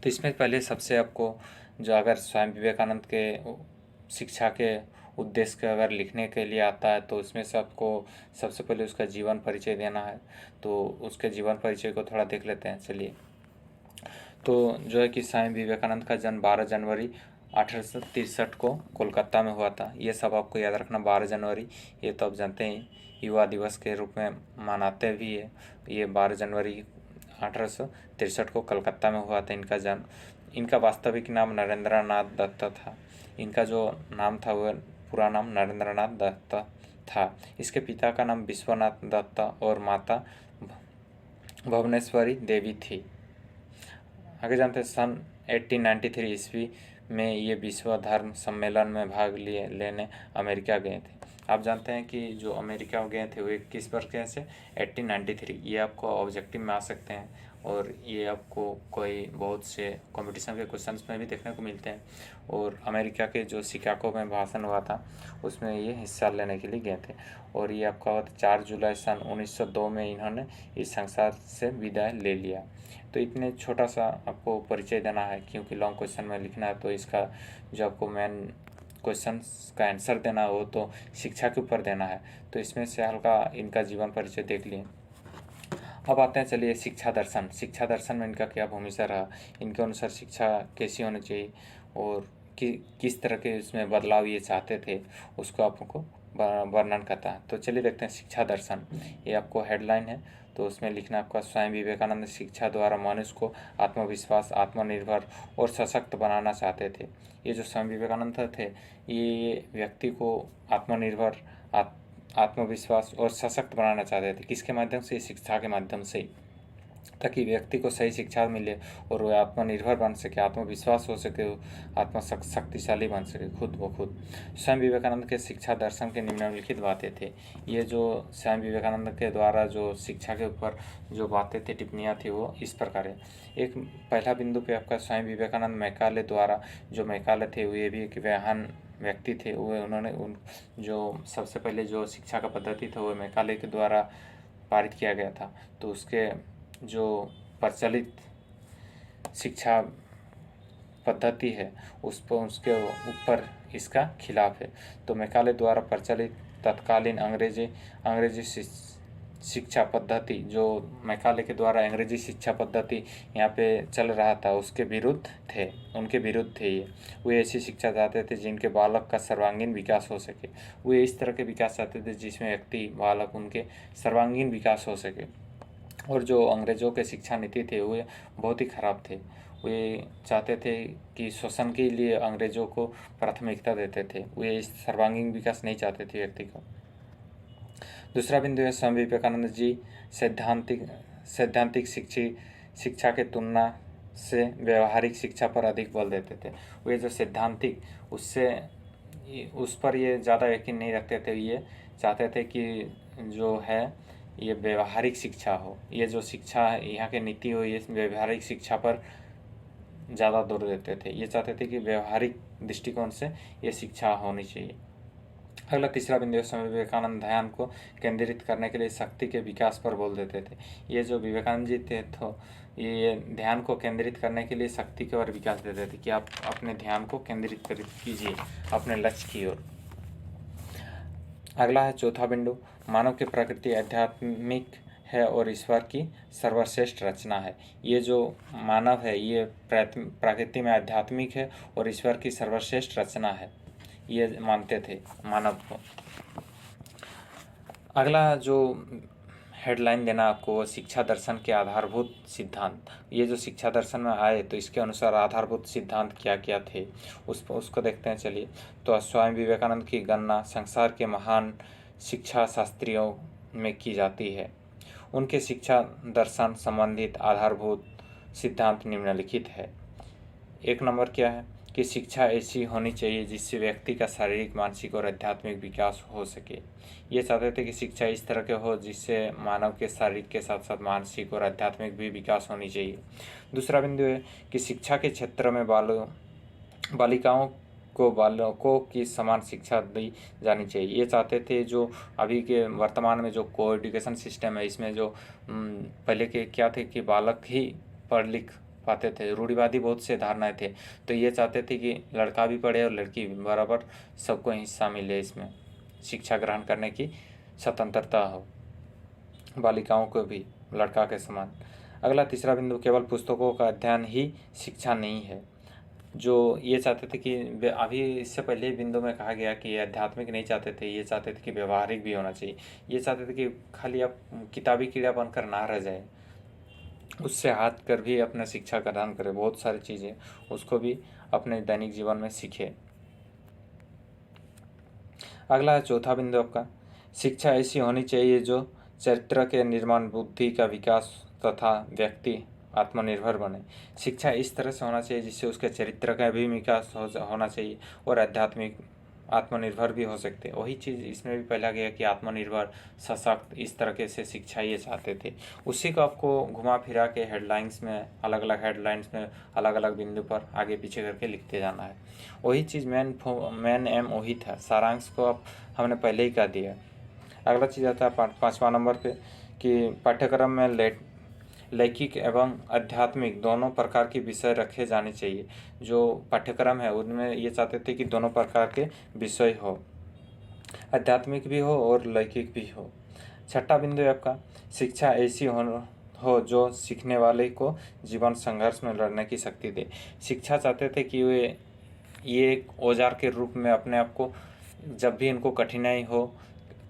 तो इसमें पहले सबसे आपको जो अगर स्वामी विवेकानंद के शिक्षा के उद्देश्य के अगर लिखने के लिए आता है तो उसमें से आपको सबसे पहले उसका जीवन परिचय देना है। तो उसके जीवन परिचय को थोड़ा देख लेते हैं। चलिए, तो जो है कि स्वामी विवेकानंद का जन्म 12 जनवरी 1863 को कोलकाता में हुआ था। ये सब आपको याद रखना। 12 जनवरी ये तो आप जानते हैं युवा दिवस के रूप में मनाते भी है। ये 12 जनवरी 1863 को कलकत्ता में हुआ था इनका जन्म। इनका वास्तविक नाम नरेंद्रनाथ दत्त था। इनका जो नाम था वह पूरा नाम नरेंद्रनाथ दत्त था। इसके पिता का नाम विश्वनाथ दत्त और माता भुवनेश्वरी देवी थी। आगे जानते हैं, सन 1893 ईस्वी में ये विश्व धर्म सम्मेलन में भाग लेने अमेरिका गए थे। आप जानते हैं कि जो अमेरिका गए थे वो किस वर्ष गए थे? 1893। ये आपको ऑब्जेक्टिव में आ सकते हैं और ये आपको कोई बहुत से कंपटीशन के क्वेश्चंस में भी देखने को मिलते हैं। और अमेरिका के जो शिकागो में भाषण हुआ था उसमें ये हिस्सा लेने के लिए गए थे। और ये आपका 4 जुलाई सन 1902 में इन्होंने इस संसार से विदाई ले लिया। तो इतने छोटा सा आपको परिचय देना है, क्योंकि लॉन्ग क्वेश्चन में लिखना है तो इसका जो आपको मेन क्वेश्चन का आंसर देना हो तो शिक्षा के ऊपर देना है। तो इसमें से हल्का इनका जीवन परिचय देख लिए। अब आते हैं, चलिए, शिक्षा दर्शन। शिक्षा दर्शन में इनका क्या भूमिका रहा, इनके अनुसार शिक्षा कैसी होनी चाहिए और किस तरह के इसमें बदलाव ये चाहते थे, उसको आपको वर्णन करता है। तो चलिए देखते हैं शिक्षा दर्शन। ये आपको हेडलाइन है, तो उसमें लिखना आपका, स्वामी विवेकानंद शिक्षा द्वारा मनुष्य को आत्मविश्वास, आत्मनिर्भर और सशक्त बनाना चाहते थे। ये जो स्वामी विवेकानंद थे ये व्यक्ति को आत्मनिर्भर, आत्मविश्वास और सशक्त बनाना चाहते थे। किसके माध्यम से? शिक्षा के माध्यम से, ताकि व्यक्ति को सही शिक्षा मिले और वह आत्मनिर्भर बन सके, आत्मविश्वास हो सके, शक्तिशाली बन सके खुद ब खुद। स्वामी विवेकानंद के शिक्षा दर्शन के निम्नलिखित बातें थे। ये जो स्वामी विवेकानंद के द्वारा जो शिक्षा के ऊपर जो बातें थे, टिप्पणियाँ थी, वो इस प्रकार है। एक पहला बिंदु पे आपका, स्वामी विवेकानंद मैकाले द्वारा, जो मैकाले थे वे भी एक महान व्यक्ति थे। वो उन्होंने जो सबसे पहले जो शिक्षा का पद्धति था वो मैकाले के द्वारा पारित किया गया था। तो उसके जो प्रचलित शिक्षा पद्धति है उस पर, उसके ऊपर इसका खिलाफ है। तो मैकाले द्वारा प्रचलित तत्कालीन अंग्रेजी शिक्षा पद्धति, जो मैकाले के द्वारा अंग्रेजी शिक्षा पद्धति यहाँ पे चल रहा था, उसके विरुद्ध थे, उनके विरुद्ध थे ये। वे ऐसी शिक्षा चाहते थे जिनके बालक का सर्वांगीण विकास हो सके। वे इस तरह के विकास चाहते थे जिसमें व्यक्ति, बालक, उनके सर्वांगीण विकास हो सके। और जो अंग्रेज़ों के शिक्षा नीति थे वे बहुत ही ख़राब थे। वे चाहते थे कि शोषण के लिए अंग्रेज़ों को प्राथमिकता देते थे। वे इस सर्वांगीण विकास नहीं चाहते थे व्यक्ति का। दूसरा बिंदु है, स्वामी विवेकानंद जी सैद्धांतिक शिक्षा के तुलना से व्यवहारिक शिक्षा पर अधिक बल देते थे। वे जो सैद्धांतिक, उस पर ये ज़्यादा यकीन नहीं रखते थे। ये चाहते थे कि जो है ये व्यवहारिक शिक्षा हो। ये जो शिक्षा है यहाँ की नीति हो, ये व्यवहारिक शिक्षा पर ज़्यादा जोर देते थे। ये चाहते थे कि व्यवहारिक दृष्टिकोण से ये शिक्षा होनी चाहिए। अगला तीसरा बिंदु, स्वामी विवेकानंद ध्यान को केंद्रित करने के लिए शक्ति के विकास पर बोल देते थे। ये जो विवेकानंद जी थे तो ये ध्यान को केंद्रित करने के लिए शक्ति की ओर विकास देते थे कि आप अपने ध्यान को केंद्रित कीजिए अपने लक्ष्य की ओर। अगला है चौथा बिंदु, मानव की प्रकृति आध्यात्मिक है और ईश्वर की सर्वश्रेष्ठ रचना है। ये जो मानव है ये प्रकृति में आध्यात्मिक है और ईश्वर की सर्वश्रेष्ठ रचना है, ये मानते थे मानव को। अगला जो हेडलाइन देना आपको, वो शिक्षा दर्शन के आधारभूत सिद्धांत। ये जो शिक्षा दर्शन में आए तो इसके अनुसार आधारभूत सिद्धांत क्या क्या थे उसको देखते हैं। चलिए, तो स्वामी विवेकानंद की गणना संसार के महान शिक्षा शास्त्रियों में की जाती है। उनके शिक्षा दर्शन संबंधित आधारभूत सिद्धांत निम्नलिखित है। एक नंबर क्या है कि शिक्षा ऐसी होनी चाहिए जिससे व्यक्ति का शारीरिक, मानसिक और आध्यात्मिक विकास हो सके। ये चाहते थे कि शिक्षा इस तरह के हो जिससे मानव के शारीरिक के साथ साथ मानसिक और आध्यात्मिक भी विकास होनी चाहिए। दूसरा बिंदु है कि शिक्षा के क्षेत्र में बालिकाओं को बालकों की समान शिक्षा दी जानी चाहिए। ये चाहते थे जो अभी के वर्तमान में जो को एजुकेशन सिस्टम है, इसमें जो पहले के क्या थे कि बालक ही पढ़ लिख पाते थे। रूढ़िवादी बहुत से धारणाएं थे, तो ये चाहते थे कि लड़का भी पढ़े और लड़की भी, बराबर सबको हिस्सा मिले, इसमें शिक्षा ग्रहण करने की स्वतंत्रता हो, बालिकाओं को भी लड़का के समान। अगला तीसरा बिंदु, केवल पुस्तकों का अध्ययन ही शिक्षा नहीं है। जो ये चाहते थे कि अभी इससे पहले ही बिंदु में कहा गया कि ये आध्यात्मिक नहीं चाहते थे, ये चाहते थे कि व्यवहारिक भी होना चाहिए। ये चाहते थे कि खाली आप किताबी कीड़ा बनकर ना रह जाए, उससे हाथ कर भी अपना शिक्षा प्रदान करे, बहुत सारी चीज़ें उसको भी अपने दैनिक जीवन में सीखे। अगला है चौथा बिंदु आपका, शिक्षा ऐसी होनी चाहिए जो चरित्र के निर्माण, बुद्धि का विकास तथा व्यक्ति आत्मनिर्भर बने। शिक्षा इस तरह से होना चाहिए जिससे उसके चरित्र का भी विकास होना चाहिए और आध्यात्मिक आत्मनिर्भर भी हो सकते हैं। वही चीज़ इसमें भी पहला गया कि आत्मनिर्भर, सशक्त, इस तरह से शिक्षा ये चाहते थे। उसी को आपको घुमा फिरा के हेडलाइंस में, अलग अलग हेडलाइंस में अलग अलग बिंदु पर आगे पीछे करके लिखते जाना है। वही चीज़ मेन एम वही था, सारांश को अब हमने पहले ही कह दिया। अगला चीज़ आता है 5वां नंबर पे कि पाठ्यक्रम में लैंगिक एवं आध्यात्मिक दोनों प्रकार के विषय रखे जाने चाहिए। जो पाठ्यक्रम है उनमें ये चाहते थे कि दोनों प्रकार के विषय हो, आध्यात्मिक भी हो और लैंगिक भी हो। छठा बिंदु है आपका, शिक्षा ऐसी हो जो सीखने वाले को जीवन संघर्ष में लड़ने की शक्ति दे। शिक्षा चाहते थे कि ये एक औजार के रूप में अपने आप को, जब भी इनको कठिनाई हो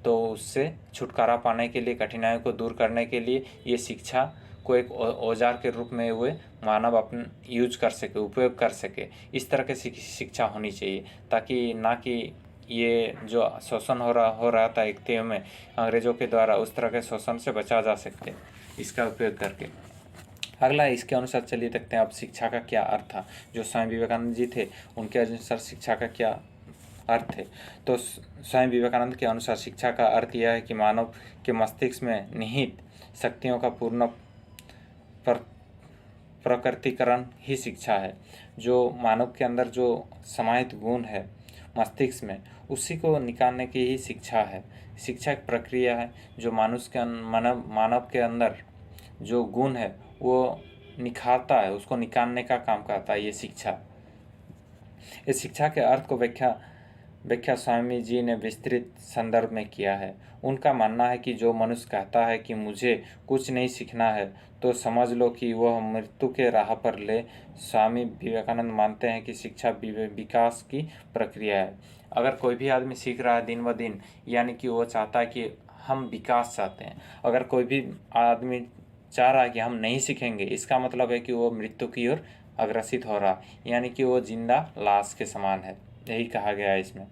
तो उससे छुटकारा पाने के लिए, कठिनाइयों को दूर करने के लिए ये शिक्षा को एक औजार के रूप में वे मानव अपन यूज कर सके, उपयोग कर सके। इस तरह की शिक्षा होनी चाहिए, ताकि ना कि ये जो शोषण हो रहा था एक में अंग्रेज़ों के द्वारा, उस तरह के शोषण से बचा जा सकते इसका उपयोग करके। अगला इसके अनुसार चलिए देखते हैं अब शिक्षा का क्या अर्थ था। जो स्वामी विवेकानंद जी थे उनके अनुसार शिक्षा का क्या अर्थ है। तो स्वामी विवेकानंद के अनुसार शिक्षा का अर्थ यह है कि मानव के मस्तिष्क में निहित शक्तियों का पूर्ण प्रकटीकरण ही शिक्षा है। जो मानव के अंदर जो समाहित गुण है मस्तिष्क में, उसी को निकालने की ही शिक्षा है। शिक्षा एक प्रक्रिया है जो मानव के अंदर जो गुण है वो निखारता है, उसको निकालने का काम करता है ये शिक्षा। इस शिक्षा के अर्थ को व्याख्या स्वामी जी ने विस्तृत संदर्भ में किया है। उनका मानना है कि जो मनुष्य कहता है कि मुझे कुछ नहीं सीखना है, तो समझ लो कि वह मृत्यु के राह पर ले। स्वामी विवेकानंद मानते हैं कि शिक्षा विकास की प्रक्रिया है। अगर कोई भी आदमी सीख रहा है दिन ब दिन, यानी कि वो चाहता है कि हम विकास चाहते हैं। अगर कोई भी आदमी चाह रहा है कि हम नहीं सीखेंगे, इसका मतलब है कि वो मृत्यु की ओर अग्रसित हो रहा, यानी कि वो जिंदा लाश के समान है, यही कहा गया है इसमें।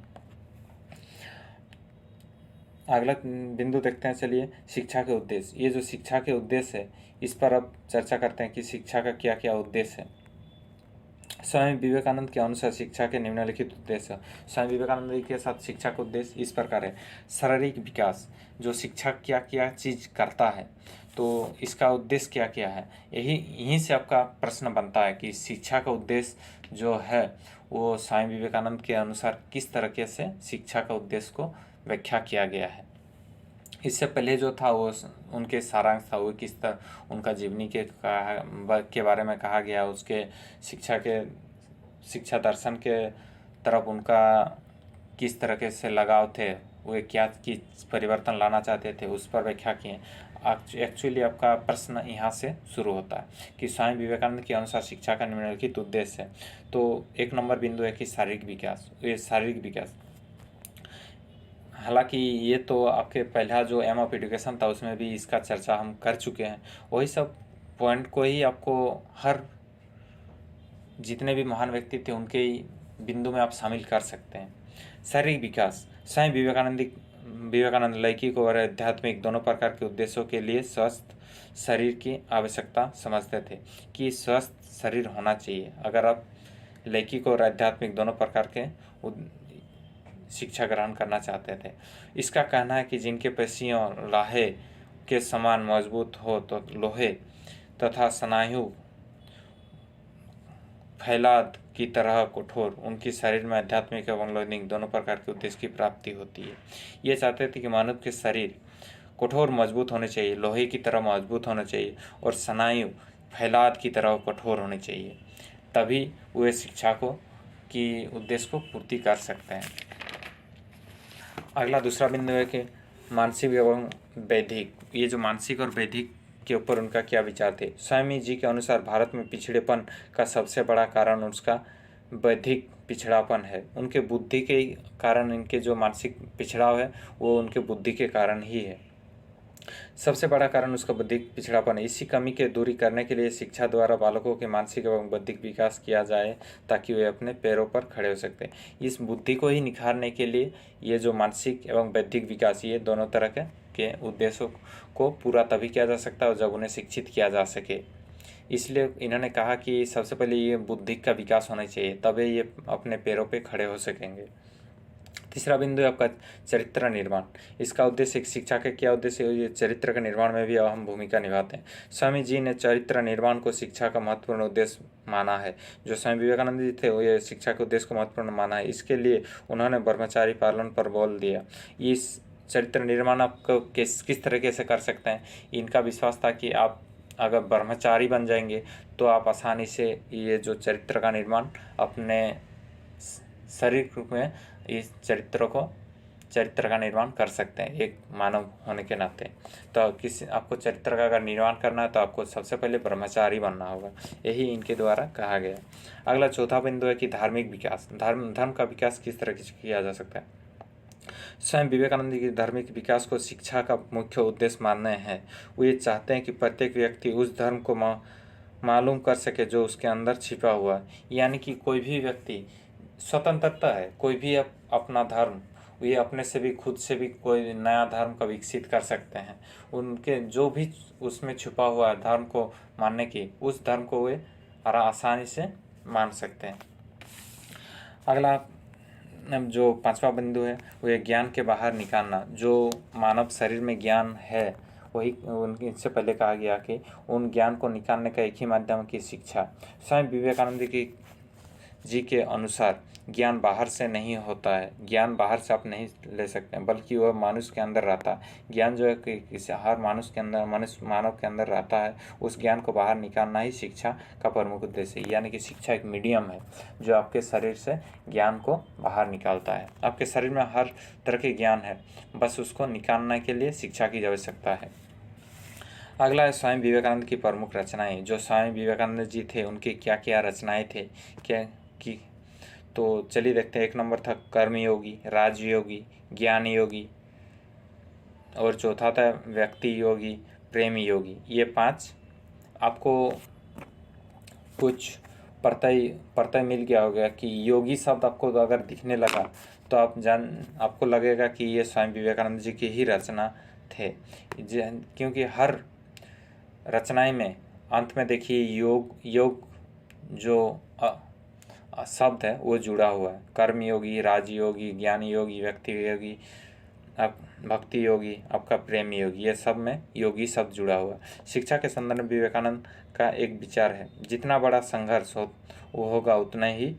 अगला बिंदु देखते हैं चलिए, शिक्षा के उद्देश्य। ये जो शिक्षा के उद्देश्य है इस पर अब चर्चा करते हैं कि शिक्षा का क्या क्या उद्देश्य है। स्वामी विवेकानंद के अनुसार शिक्षा के निम्नलिखित उद्देश्य। स्वामी विवेकानंद जी के साथ शिक्षा का उद्देश्य इस प्रकार है। शारीरिक विकास, जो शिक्षक क्या क्या चीज़ करता है तो इसका उद्देश्य क्या क्या है, यहीं से आपका प्रश्न बनता है कि शिक्षा का उद्देश्य जो है वो स्वामी विवेकानंद के अनुसार किस तरीके से शिक्षा का उद्देश्य को व्याख्या किया गया है। इससे पहले जो था वो उनके सारांश था, वो किस तरह उनका जीवनी के बारे में कहा गया, उसके शिक्षा दर्शन के तरफ उनका किस तरीके से लगाव थे, वे क्या किस परिवर्तन लाना चाहते थे, उस पर व्याख्या किए। एक्चुअली आपका प्रश्न यहाँ से शुरू होता है कि स्वामी विवेकानंद के अनुसार शिक्षा का निम्नलिखित उद्देश्य है। तो एक नंबर बिंदु है कि शारीरिक विकास। ये शारीरिक विकास, हालांकि ये तो आपके पहला जो एम ऑफ एजुकेशन था उसमें भी इसका चर्चा हम कर चुके हैं। वही सब पॉइंट को ही आपको हर जितने भी महान व्यक्ति थे उनके बिंदु में आप शामिल कर सकते हैं। शारीरिक विकास, स्वामी विवेकानंद लैंगिक और आध्यात्मिक दोनों प्रकार के उद्देश्यों के लिए स्वस्थ शरीर की आवश्यकता समझते थे कि स्वस्थ शरीर होना चाहिए अगर आप लैंगिक और आध्यात्मिक दोनों प्रकार के शिक्षा ग्रहण करना चाहते थे। इसका कहना है कि जिनके पेशियों लाहे के समान मजबूत हो तो लोहे तथा स्नायु फैलाद की तरह कठोर, उनकी शरीर में आध्यात्मिक एवं लौकिक दोनों प्रकार के उद्देश्य की प्राप्ति होती है। ये चाहते थे कि मानव के शरीर कठोर मजबूत होने चाहिए, लोहे की तरह मजबूत होना चाहिए और स्नायु फैलाद की तरह कठोर होनी चाहिए, तभी वे शिक्षा को की उद्देश्य को पूर्ति कर सकते हैं। अगला दूसरा बिंदु है कि मानसिक एवं बौद्धिक। ये जो मानसिक और बौद्धिक के ऊपर उनका क्या विचार थे। स्वामी जी के अनुसार भारत में पिछड़ेपन का सबसे बड़ा कारण उसका बौद्धिक पिछड़ापन है। उनके बुद्धि के कारण इनके जो मानसिक पिछड़ाव है वो उनके बुद्धि के कारण ही है। सबसे बड़ा कारण उसका बौद्धिक पिछड़ापन है। इसी कमी के दूरी करने के लिए शिक्षा द्वारा बालकों के मानसिक एवं बौद्धिक विकास किया जाए ताकि वे अपने पैरों पर खड़े हो सकते हैं। इस बुद्धि को ही निखारने के लिए ये जो मानसिक एवं बौद्धिक विकास, ये दोनों तरह के उद्देश्यों को पूरा तभी किया जा सकता है जब उन्हें शिक्षित किया जा सके। इसलिए इन्होंने कहा कि सबसे पहले ये बुद्धि का विकास होना चाहिए, तभी ये अपने पैरों पे खड़े हो सकेंगे। तीसरा बिंदु है आपका चरित्र निर्माण। इसका उद्देश्य, शिक्षा का क्या उद्देश्य है, ये चरित्र के निर्माण में भी अहम भूमिका निभाते हैं। स्वामी जी ने चरित्र निर्माण को शिक्षा का महत्वपूर्ण उद्देश्य माना है। जो स्वामी विवेकानंद जी थे वो ये शिक्षा के उद्देश्य को महत्वपूर्ण माना है। इसके लिए उन्होंने ब्रह्मचारी पालन पर बल दिया। इस चरित्र निर्माण आपको किस तरीके से कर सकते हैं, इनका विश्वास था कि आप अगर ब्रह्मचारी बन जाएंगे तो आप आसानी से ये जो चरित्र का निर्माण अपने शरीर में इस चरित्र का निर्माण कर सकते हैं एक मानव होने के नाते। तो आपको चरित्र का अगर निर्माण करना है तो आपको सबसे पहले ब्रह्मचारी बनना होगा, यही इनके द्वारा कहा गया। अगला चौथा बिंदु है कि धार्मिक विकास। धर्म का विकास किस तरह से किया जा सकता है। स्वयं विवेकानंद जी की धार्मिक विकास को शिक्षा का मुख्य उद्देश्य मानते हैं। वो ये चाहते हैं कि प्रत्येक व्यक्ति उस धर्म को मालूम कर सके जो उसके अंदर छिपा हुआ है। यानी कि कोई भी व्यक्ति स्वतंत्रता है, कोई भी अपना धर्म, ये अपने से भी खुद से भी कोई नया धर्म का विकसित कर सकते हैं। उनके जो भी उसमें छुपा हुआ है धर्म को मानने की, उस धर्म को वे आसानी से मान सकते हैं। अगला जो पांचवा बिंदु है वो ज्ञान के बाहर निकालना। जो मानव शरीर में ज्ञान है वही इनसे पहले कहा गया कि उन ज्ञान को निकालने का एक ही माध्यम की शिक्षा। स्वयं विवेकानंद जी के अनुसार ज्ञान बाहर से नहीं होता है, ज्ञान बाहर से आप नहीं ले सकते हैं, बल्कि वह मनुष्य के अंदर रहता है। ज्ञान जो है कि हर मानव के अंदर रहता है। उस ज्ञान को बाहर निकालना ही शिक्षा का प्रमुख उद्देश्य है। यानी कि शिक्षा एक मीडियम है जो आपके शरीर से ज्ञान को बाहर निकालता है। आपके शरीर में हर तरह के ज्ञान है, बस उसको निकालने के लिए शिक्षा की आवश्यकता है। अगला है स्वामी विवेकानंद की प्रमुख रचनाएं। जो स्वामी विवेकानंद जी थे उनकी क्या क्या रचनाएं थे क्या की, तो चलिए देखते हैं। एक नंबर था कर्मयोगी, राजयोगी, ज्ञान योगी, और चौथा था व्यक्ति योगी, प्रेम योगी। ये 5 आपको कुछ प्रत्यय मिल गया होगा कि योगी शब्द आपको अगर दिखने लगा तो आपको लगेगा कि ये स्वामी विवेकानंद जी की ही रचना थे, क्योंकि हर रचनाएं में अंत में देखिए योग जो शब्द है वो जुड़ा हुआ है। कर्म योगी, राजयोगी, ज्ञान योगी, व्यक्ति योगी, भक्ति योगी, आपका प्रेम योगी, ये सब में योगी शब्द जुड़ा हुआ है। शिक्षा के संदर्भ में विवेकानंद का एक विचार है, जितना बड़ा संघर्ष वो होगा उतना ही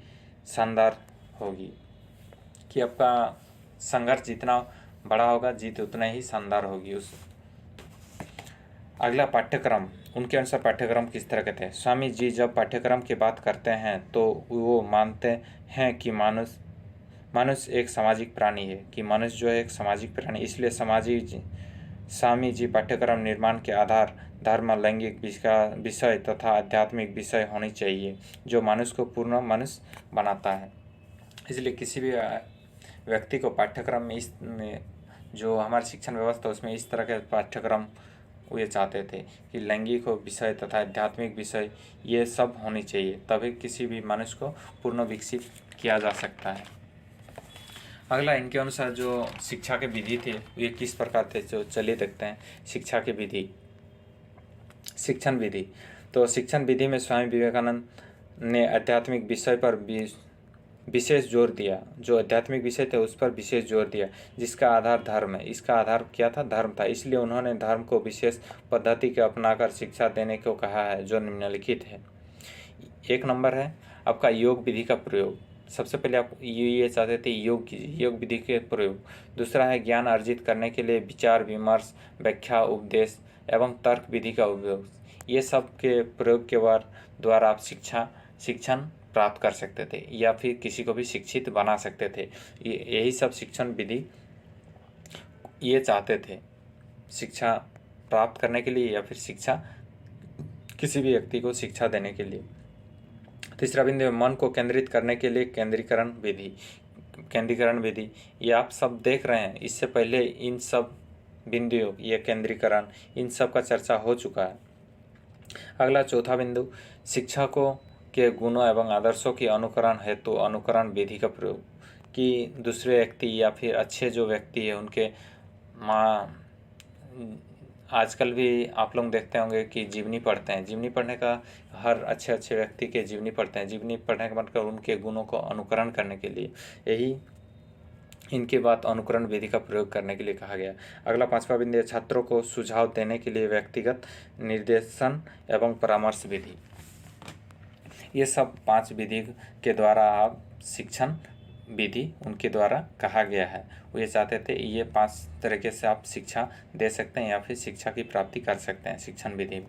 शानदार होगी। कि आपका संघर्ष जितना बड़ा होगा जीत उतना ही शानदार होगी। अगला पाठ्यक्रम। उनके अनुसार पाठ्यक्रम किस तरह के थे। स्वामी जी जब पाठ्यक्रम की बात करते हैं तो वो मानते हैं कि मनुष्य एक सामाजिक प्राणी है, कि मनुष्य जो है एक सामाजिक प्राणी। इसलिए स्वामी जी पाठ्यक्रम निर्माण के आधार धर्म, लैंगिक विषय तथा आध्यात्मिक विषय होने चाहिए जो मनुष्य को पूर्ण मनुष्य बनाता है। इसलिए किसी भी व्यक्ति को पाठ्यक्रम में जो हमारी शिक्षण व्यवस्था उसमें इस तरह के पाठ्यक्रम ये चाहते थे कि लैंगिक विषय तथा आध्यात्मिक विषय ये सब होनी चाहिए, तभी किसी भी मनुष्य को पूर्ण विकसित किया जा सकता है। अगला इनके अनुसार जो शिक्षा के विधि थे ये किस प्रकार थे, जो चलिए देखते हैं। शिक्षा की विधि, शिक्षण विधि। तो शिक्षण विधि में स्वामी विवेकानंद ने आध्यात्मिक विषय पर विशेष जोर दिया। जो आध्यात्मिक विषय थे उस पर विशेष जोर दिया, जिसका आधार धर्म है। इसका आधार क्या था, धर्म था। इसलिए उन्होंने धर्म को विशेष पद्धति के अपनाकर शिक्षा देने को कहा है, जो निम्नलिखित है। एक नंबर है आपका योग विधि का प्रयोग। सबसे पहले आप ये चाहते थे योग विधि के प्रयोग। दूसरा है ज्ञान अर्जित करने के लिए विचार विमर्श, व्याख्या, उपदेश एवं तर्क विधि का उपयोग। ये सब के प्रयोग के द्वारा आप शिक्षण प्राप्त कर सकते थे या फिर किसी को भी शिक्षित बना सकते थे। यही सब शिक्षण विधि ये चाहते थे, शिक्षा प्राप्त करने के लिए या फिर शिक्षा किसी भी व्यक्ति को शिक्षा देने के लिए। तीसरा बिंदु, मन को केंद्रित करने के लिए केंद्रीकरण विधि। ये आप सब देख रहे हैं, इससे पहले इन सब बिंदुओं, ये केंद्रीकरण, इन सब का चर्चा हो चुका है। अगला चौथा बिंदु, शिक्षकों के गुणों एवं आदर्शों की अनुकरण हेतु अनुकरण विधि का प्रयोग। कि दूसरे व्यक्ति या फिर अच्छे जो व्यक्ति है उनके आजकल भी आप लोग देखते होंगे कि जीवनी पढ़ते हैं। जीवनी पढ़ने का, हर अच्छे व्यक्ति के जीवनी पढ़ते हैं। जीवनी पढ़ने का मतलब उनके गुणों को अनुकरण करने के लिए, यही इनके बाद अनुकरण विधि का प्रयोग करने के लिए कहा गया। अगला पांचवा बिंदु, छात्रों को सुझाव देने के लिए व्यक्तिगत निर्देशन एवं परामर्श विधि। ये सब 5 विधि के द्वारा आप शिक्षण विधि उनके द्वारा कहा गया है। वो ये चाहते थे ये 5 तरीके से आप शिक्षा दे सकते हैं या फिर शिक्षा की प्राप्ति कर सकते हैं शिक्षण विधि।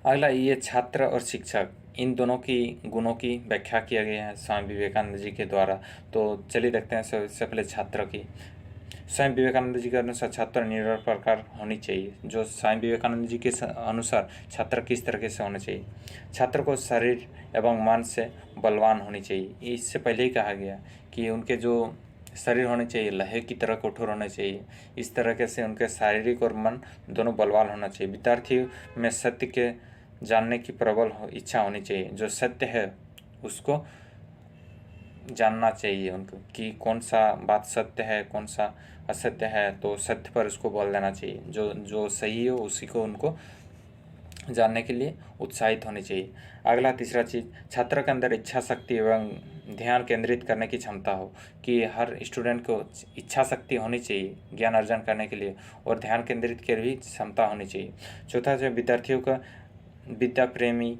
अगला, ये छात्र और शिक्षक इन दोनों की गुणों की व्याख्या किया गया है स्वामी विवेकानंद जी के द्वारा। तो चलिए देखते हैं सबसे पहले छात्र की। स्वामी विवेकानंद जी के अनुसार छात्र निडर प्रकार होनी चाहिए। जो स्वामी विवेकानंद जी के अनुसार छात्र किस तरीके से होने चाहिए? छात्र को शरीर एवं मन से बलवान होनी चाहिए। इससे पहले ही कहा गया कि उनके जो शरीर होने चाहिए लोहे की तरह कठोर होने चाहिए। इस तरीके से उनके शारीरिक और मन दोनों बलवान होना चाहिए। विद्यार्थी में सत्य के जानने की प्रबल इच्छा होनी चाहिए। जो सत्य है उसको जानना चाहिए उनको कि कौन सा बात सत्य है, कौन सा असत्य है, तो सत्य पर उसको बोल देना चाहिए। जो सही हो उसी को उनको जानने के लिए उत्साहित होनी चाहिए। अगला तीसरा चीज़, छात्र के अंदर इच्छा शक्ति एवं ध्यान केंद्रित करने की क्षमता हो। कि हर स्टूडेंट को इच्छा शक्ति होनी चाहिए ज्ञान अर्जन करने के लिए, और ध्यान केंद्रित की भी क्षमता होनी चाहिए। चौथा जो विद्यार्थियों का विद्या प्रेमी,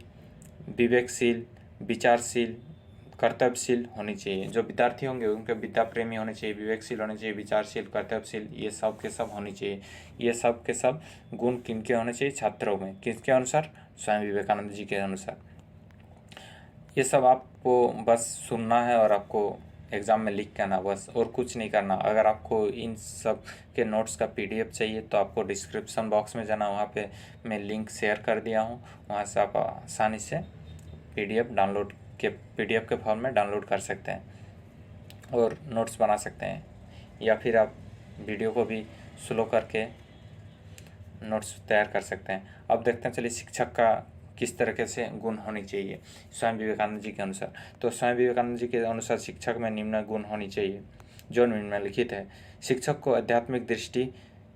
विवेकशील, विचारशील, कर्तव्यशील होनी चाहिए। जो विद्यार्थी होंगे उनके विद्या प्रेमी होने चाहिए, विवेकशील होने चाहिए, विचारशील, कर्तव्यशील, ये सब के सब होनी चाहिए। ये सब के सब गुण किनके होने चाहिए? छात्रों में। किसके अनुसार? स्वामी विवेकानंद जी के अनुसार। ये सब आपको बस सुनना है और आपको एग्ज़ाम में लिख के आना, बस, और कुछ नहीं करना। अगर आपको इन सब के नोट्स का PDF चाहिए तो आपको डिस्क्रिप्शन बॉक्स में जाना, वहाँ पे मैं लिंक शेयर कर दिया हूँ। वहाँ से आप आसानी से PDF के फॉर्म में डाउनलोड कर सकते हैं और नोट्स बना सकते हैं, या फिर आप वीडियो को भी स्लो करके नोट्स तैयार कर सकते हैं। अब देखते हैं, चलिए, शिक्षक का किस तरीके से गुण होनी चाहिए स्वामी विवेकानंद जी के अनुसार। तो स्वामी विवेकानंद जी के अनुसार शिक्षक में निम्न गुण होनी चाहिए जो निम्नलिखित है। शिक्षक को आध्यात्मिक दृष्टि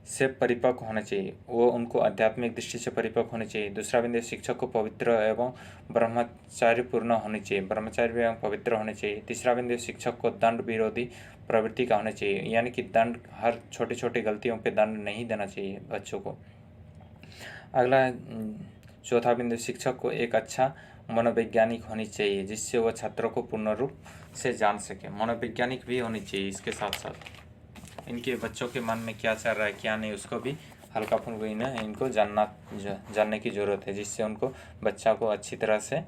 से परिपक्व होना चाहिए, वो उनको आध्यात्मिक दृष्टि से परिपक्व होने चाहिए। दूसरा बिंदु, शिक्षक को पवित्र एवं ब्रह्मचार्यपूर्ण होनी चाहिए, ब्रह्मचार्य एवं पवित्र होने चाहिए। तीसरा बिंदु, शिक्षक को दंड विरोधी प्रवृत्ति का होना चाहिए, यानी कि दंड, हर छोटी छोटी गलतियों पे दंड नहीं देना चाहिए बच्चों को। अगला चौथा बिंदु, शिक्षक को एक अच्छा मनोवैज्ञानिक होनी चाहिए, जिससे वह छात्रों को पूर्ण रूप से जान सके। मनोवैज्ञानिक भी होनी चाहिए। इसके साथ साथ इनके बच्चों के मन में क्या चल रहा है क्या नहीं, उसको भी हल्का फुल्का इनको जानने की ज़रूरत है, जिससे उनको बच्चा को अच्छी तरह से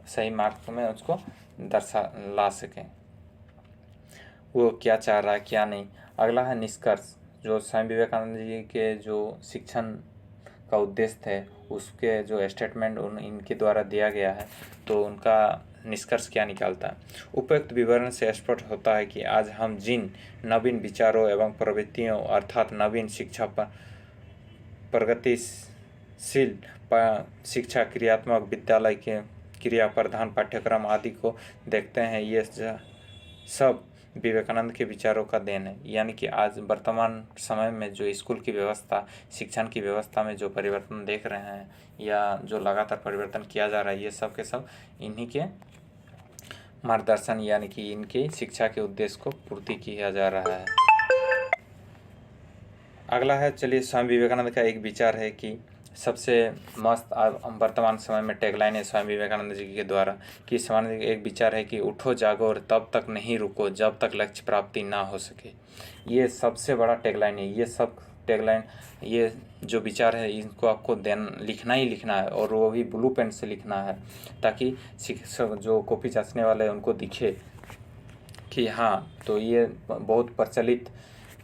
सही मार्ग में उसको ला सकें, वो क्या चाह रहा है क्या नहीं। अगला है निष्कर्ष। जो स्वामी विवेकानंद जी के जो शिक्षण का उद्देश्य थे उसके जो स्टेटमेंट इनके द्वारा दिया गया है, तो उनका निष्कर्ष क्या निकालता है? उपयुक्त विवरण से स्पष्ट होता है कि आज हम जिन नवीन विचारों एवं प्रवृत्तियों अर्थात नवीन शिक्षा पर प्रगतिशील शिक्षा, क्रियात्मक विद्यालय के क्रिया प्रधान पाठ्यक्रम आदि को देखते हैं, ये सब विवेकानंद के विचारों का देन है। यानी कि आज वर्तमान समय में जो स्कूल की व्यवस्था, शिक्षण की व्यवस्था में जो परिवर्तन देख रहे हैं या जो लगातार परिवर्तन किया जा रहा है, ये सब के सब इन्हीं के मार्गदर्शन यानी कि इनके शिक्षा के उद्देश्य को पूर्ति किया जा रहा है। अगला है, चलिए, स्वामी विवेकानंद का एक विचार है कि सबसे मस्त वर्तमान समय में टैगलाइन है स्वामी विवेकानंद जी के द्वारा कि स्वामी एक विचार है कि उठो जागो और तब तक नहीं रुको जब तक लक्ष्य प्राप्ति ना हो सके। ये सबसे बड़ा टैगलाइन है। ये सब टैगलाइन, ये जो विचार है इनको आपको लिखना ही लिखना है, और वो भी ब्लू पेन से लिखना है, ताकि शिक्षक जो कॉपी जांचने वाले हैं उनको दिखे कि हाँ, तो ये बहुत प्रचलित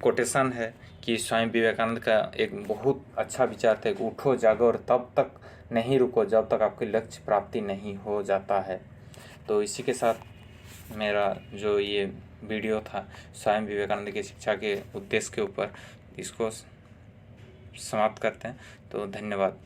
कोटेशन है कि स्वामी विवेकानंद का एक बहुत अच्छा विचार था, उठो जागो और तब तक नहीं रुको जब तक आपके लक्ष्य प्राप्ति नहीं हो जाता है। तो इसी के साथ मेरा जो ये वीडियो था स्वामी विवेकानंद की शिक्षा के उद्देश्य के ऊपर, इसको समाप्त करते हैं। तो धन्यवाद।